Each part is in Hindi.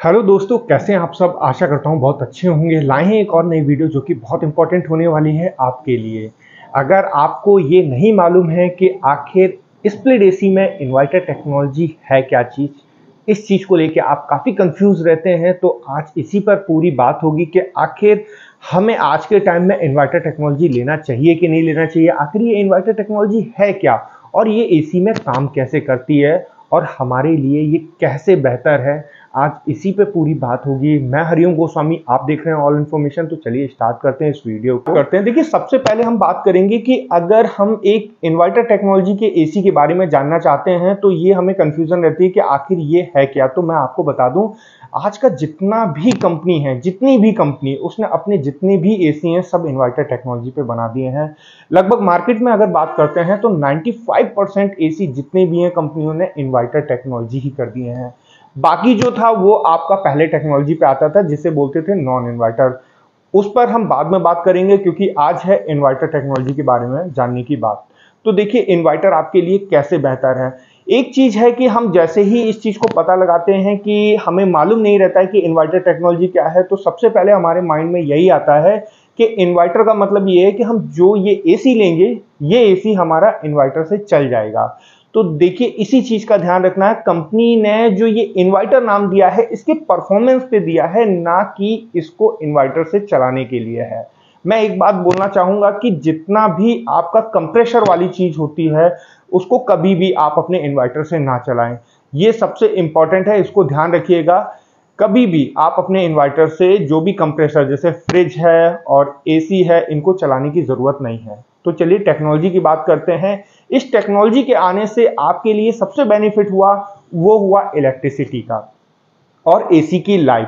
हेलो दोस्तों, कैसे हैं आप सब। आशा करता हूं बहुत अच्छे होंगे। लाए हैं एक और नई वीडियो जो कि बहुत इंपॉर्टेंट होने वाली है आपके लिए। अगर आपको ये नहीं मालूम है कि आखिर स्प्लिट एसी में इन्वर्टर टेक्नोलॉजी है क्या चीज़, इस चीज़ को लेके आप काफ़ी कंफ्यूज रहते हैं, तो आज इसी पर पूरी बात होगी कि आखिर हमें आज के टाइम में इन्वर्टर टेक्नोलॉजी लेना चाहिए कि नहीं लेना चाहिए। आखिर ये इन्वर्टर टेक्नोलॉजी है क्या और ये एसी में काम कैसे करती है और हमारे लिए ये कैसे बेहतर है। आज इसी पे पूरी बात होगी। मैं हरिओम गोस्वामी, आप देख रहे हैं ऑल इन्फॉर्मेशन। तो चलिए स्टार्ट करते हैं इस वीडियो को। करते हैं। देखिए, सबसे पहले हम बात करेंगे कि अगर हम एक इन्वर्टर टेक्नोलॉजी के एसी के बारे में जानना चाहते हैं तो ये हमें कंफ्यूजन रहती है कि आखिर ये है क्या। तो मैं आपको बता दूं, आज का जितना भी कंपनी है, जितनी भी कंपनी, उसने अपने जितने भी एसी हैं सब इन्वर्टर टेक्नोलॉजी पे बना दिए हैं। लगभग मार्केट में अगर बात करते हैं तो 95% एसी जितने भी हैं कंपनियों ने इन्वर्टर टेक्नोलॉजी ही कर दिए हैं। बाकी जो था वो आपका पहले टेक्नोलॉजी पे आता था जिसे बोलते थे नॉन इन्वर्टर। उस पर हम बाद में बात करेंगे क्योंकि आज है इन्वर्टर टेक्नोलॉजी के बारे में जानने की बात। तो देखिए, इन्वर्टर आपके लिए कैसे बेहतर है। एक चीज है कि हम जैसे ही इस चीज को पता लगाते हैं कि हमें मालूम नहीं रहता है कि इन्वर्टर टेक्नोलॉजी क्या है, तो सबसे पहले हमारे माइंड में यही आता है कि इन्वर्टर का मतलब ये है कि हम जो ये एसी लेंगे, ये एसी हमारा इन्वर्टर से चल जाएगा। तो देखिए, इसी चीज का ध्यान रखना है। कंपनी ने जो ये इन्वर्टर नाम दिया है इसके परफॉर्मेंस पे दिया है, ना कि इसको इन्वर्टर से चलाने के लिए है। मैं एक बात बोलना चाहूंगा कि जितना भी आपका कंप्रेशर वाली चीज होती है उसको कभी भी आप अपने इन्वर्टर से ना चलाएं। ये सबसे इंपॉर्टेंट है, इसको ध्यान रखिएगा। कभी भी आप अपने इन्वर्टर से जो भी कंप्रेसर जैसे फ्रिज है और एसी है, इनको चलाने की जरूरत नहीं है। तो चलिए टेक्नोलॉजी की बात करते हैं। इस टेक्नोलॉजी के आने से आपके लिए सबसे बेनिफिट हुआ वो हुआ इलेक्ट्रिसिटी का और एसी की लाइफ।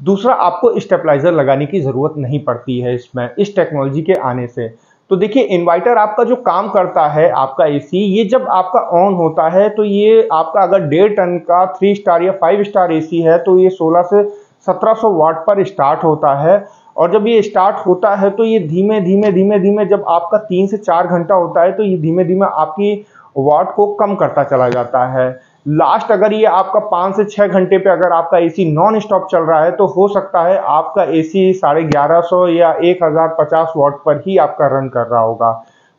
दूसरा, आपको स्टेबलाइजर लगाने की जरूरत नहीं पड़ती है इसमें, इस टेक्नोलॉजी के आने से। तो देखिए, इन्वर्टर आपका जो काम करता है, आपका एसी, ये जब आपका ऑन होता है तो ये आपका अगर 1.5 टन का 3 स्टार या 5 स्टार एसी है तो ये 16 से 1700 वाट पर स्टार्ट होता है। और जब ये स्टार्ट होता है तो ये धीमे धीमे धीमे धीमे जब आपका 3 से 4 घंटा होता है तो ये धीमे धीमे आपकी वाट को कम करता चला जाता है। लास्ट अगर ये आपका 5 से 6 घंटे पे अगर आपका एसी नॉन स्टॉप चल रहा है तो हो सकता है आपका एसी 1150 या 1050 वाट पर ही आपका रन कर रहा होगा।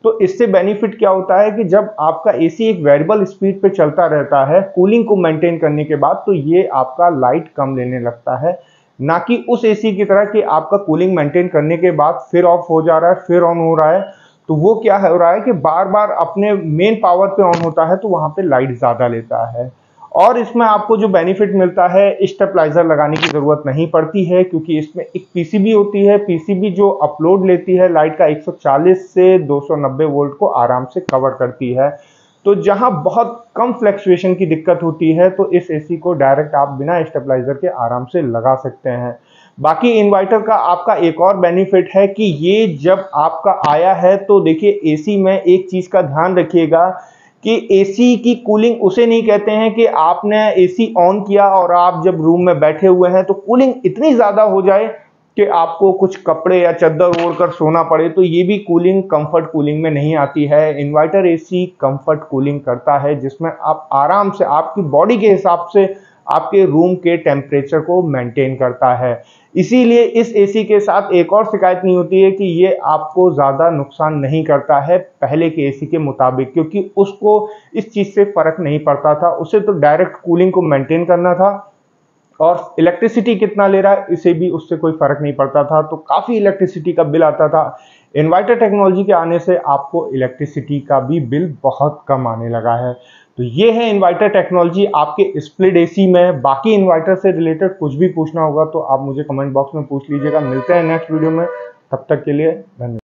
तो इससे बेनिफिट क्या होता है कि जब आपका एसी एक वेरिएबल स्पीड पे चलता रहता है कूलिंग को मेंटेन करने के बाद, तो ये आपका लाइट कम लेने लगता है, ना कि उस एसी की तरह कि आपका कूलिंग मेंटेन करने के बाद फिर ऑफ हो जा रहा है फिर ऑन हो रहा है। तो वो क्या हो रहा है कि बार बार अपने मेन पावर पे ऑन होता है तो वहां पे लाइट ज्यादा लेता है। और इसमें आपको जो बेनिफिट मिलता है, स्टेबलाइजर लगाने की जरूरत नहीं पड़ती है क्योंकि इसमें एक पीसीबी होती है। पीसीबी जो अपलोड लेती है लाइट का 140 से 290 वोल्ट को आराम से कवर करती है। तो जहां बहुत कम फ्लक्चुएशन की दिक्कत होती है तो इस एसी को डायरेक्ट आप बिना स्टेबलाइजर के आराम से लगा सकते हैं। बाकी इन्वर्टर का आपका एक और बेनिफिट है कि ये जब आपका आया है तो देखिए, एसी में एक चीज का ध्यान रखिएगा कि एसी की कूलिंग उसे नहीं कहते हैं कि आपने एसी ऑन किया और आप जब रूम में बैठे हुए हैं तो कूलिंग इतनी ज्यादा हो जाए कि आपको कुछ कपड़े या चद्दर ओढ़कर सोना पड़े। तो ये भी कूलिंग कंफर्ट कूलिंग में नहीं आती है। इन्वर्टर एसी कंफर्ट कूलिंग करता है जिसमें आप आराम से आपकी बॉडी के हिसाब से आपके रूम के टेम्परेचर को मेंटेन करता है। इसीलिए इस एसी के साथ एक और शिकायत नहीं होती है कि ये आपको ज्यादा नुकसान नहीं करता है पहले के एसी के मुताबिक, क्योंकि उसको इस चीज से फर्क नहीं पड़ता था। उसे तो डायरेक्ट कूलिंग को मेंटेन करना था और इलेक्ट्रिसिटी कितना ले रहा है इसे भी उससे कोई फर्क नहीं पड़ता था। तो काफी इलेक्ट्रिसिटी का बिल आता था। इन्वर्टर टेक्नोलॉजी के आने से आपको इलेक्ट्रिसिटी का भी बिल बहुत कम आने लगा है। तो ये है इन्वर्टर टेक्नोलॉजी आपके स्प्लिट एसी में। बाकी इन्वर्टर से रिलेटेड कुछ भी पूछना होगा तो आप मुझे कमेंट बॉक्स में पूछ लीजिएगा। मिलते हैं नेक्स्ट वीडियो में, तब तक के लिए धन्यवाद।